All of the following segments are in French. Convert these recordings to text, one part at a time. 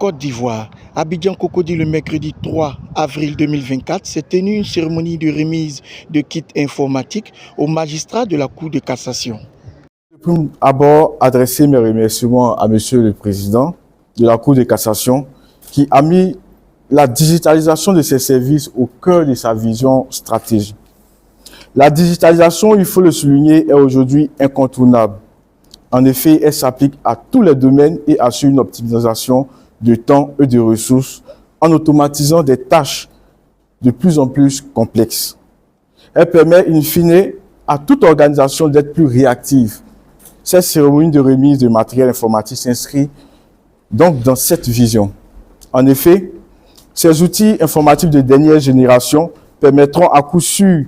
Côte d'Ivoire, Abidjan Cocody, le mercredi 3 avril 2024, s'est tenue une cérémonie de remise de kits informatiques aux magistrats de la Cour de cassation. Je peux d'abord adresser mes remerciements à Monsieur le Président de la Cour de cassation qui a mis la digitalisation de ses services au cœur de sa vision stratégique. La digitalisation, il faut le souligner, est aujourd'hui incontournable. En effet, elle s'applique à tous les domaines et assure une optimisation de temps et de ressources en automatisant des tâches de plus en plus complexes. Elle permet, in fine, à toute organisation d'être plus réactive. Cette cérémonie de remise de matériel informatique s'inscrit donc dans cette vision. En effet, ces outils informatiques de dernière génération permettront à coup sûr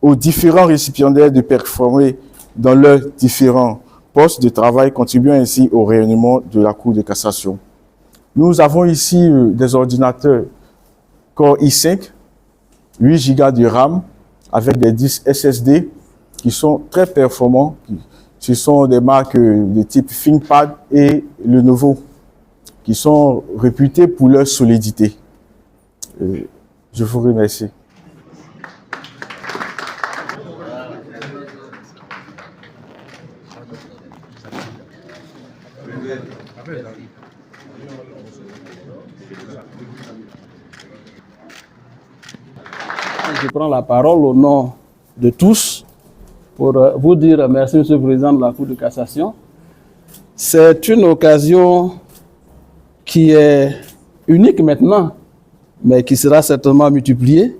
aux différents récipiendaires de performer dans leurs différents postes de travail, contribuant ainsi au rayonnement de la Cour de cassation. Nous avons ici des ordinateurs Core i5, 8 Go de RAM, avec des disques SSD qui sont très performants. Ce sont des marques de type ThinkPad et Lenovo, qui sont réputés pour leur solidité. Je vous remercie. Je prends la parole au nom de tous pour vous dire merci, Monsieur le Président de la Cour de cassation. C'est une occasion qui est unique maintenant, mais qui sera certainement multipliée,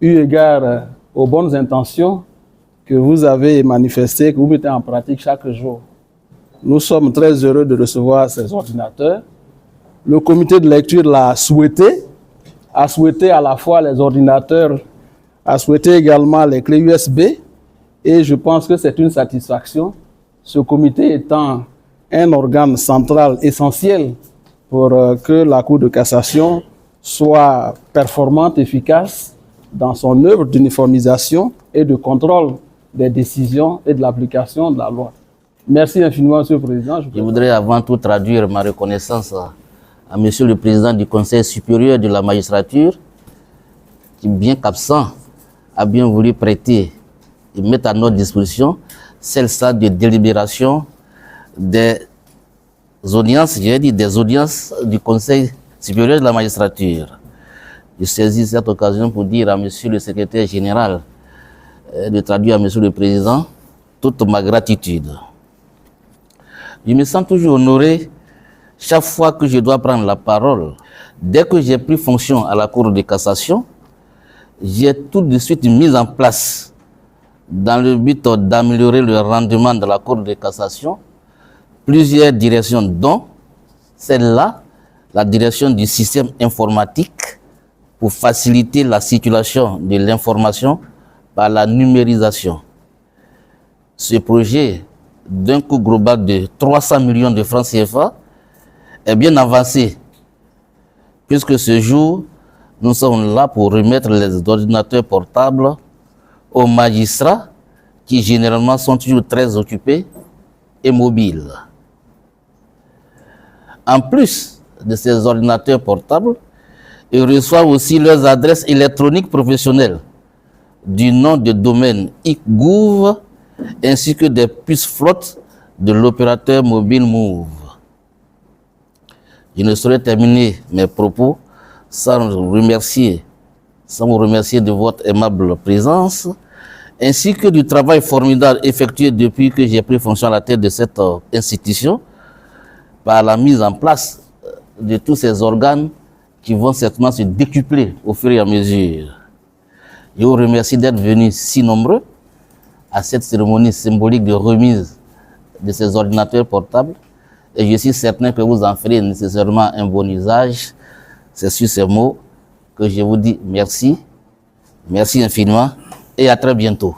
eu égard aux bonnes intentions que vous avez manifestées, que vous mettez en pratique chaque jour. Nous sommes très heureux de recevoir ces ordinateurs. Le comité de lecture l'a souhaité, a souhaité à la fois les ordinateurs, a souhaité également les clés USB, et je pense que c'est une satisfaction, ce comité étant un organe central essentiel pour que la Cour de cassation soit performante, efficace dans son œuvre d'uniformisation et de contrôle des décisions et de l'application de la loi. Merci infiniment, Monsieur le Président. Je voudrais avant tout traduire ma reconnaissance à Monsieur le Président du Conseil supérieur de la magistrature, qui, bien qu'absent, a bien voulu prêter et mettre à notre disposition celle de délibération des audiences, j'ai dit des audiences du Conseil supérieur de la magistrature. Je saisis cette occasion pour dire à Monsieur le secrétaire général de traduire à Monsieur le Président toute ma gratitude. Je me sens toujours honoré chaque fois que je dois prendre la parole. Dès que j'ai pris fonction à la Cour de cassation, j'ai tout de suite mis en place, dans le but d'améliorer le rendement de la Cour de cassation, plusieurs directions, dont celle-là, la direction du système informatique, pour faciliter la circulation de l'information par la numérisation. Ce projet, d'un coût global de 300 millions de francs CFA, est bien avancé, puisque ce jour, nous sommes là pour remettre les ordinateurs portables aux magistrats qui généralement sont toujours très occupés et mobiles. En plus de ces ordinateurs portables, ils reçoivent aussi leurs adresses électroniques professionnelles du nom de domaine ICGouv ainsi que des puces flottes de l'opérateur mobile Move. Je ne saurais terminer mes propos sans vous remercier de votre aimable présence, ainsi que du travail formidable effectué depuis que j'ai pris fonction à la tête de cette institution, par la mise en place de tous ces organes qui vont certainement se décupler au fur et à mesure. Je vous remercie d'être venus si nombreux à cette cérémonie symbolique de remise de ces ordinateurs portables, et je suis certain que vous en ferez nécessairement un bon usage. C'est sur ces mots que je vous dis merci, merci infiniment et à très bientôt.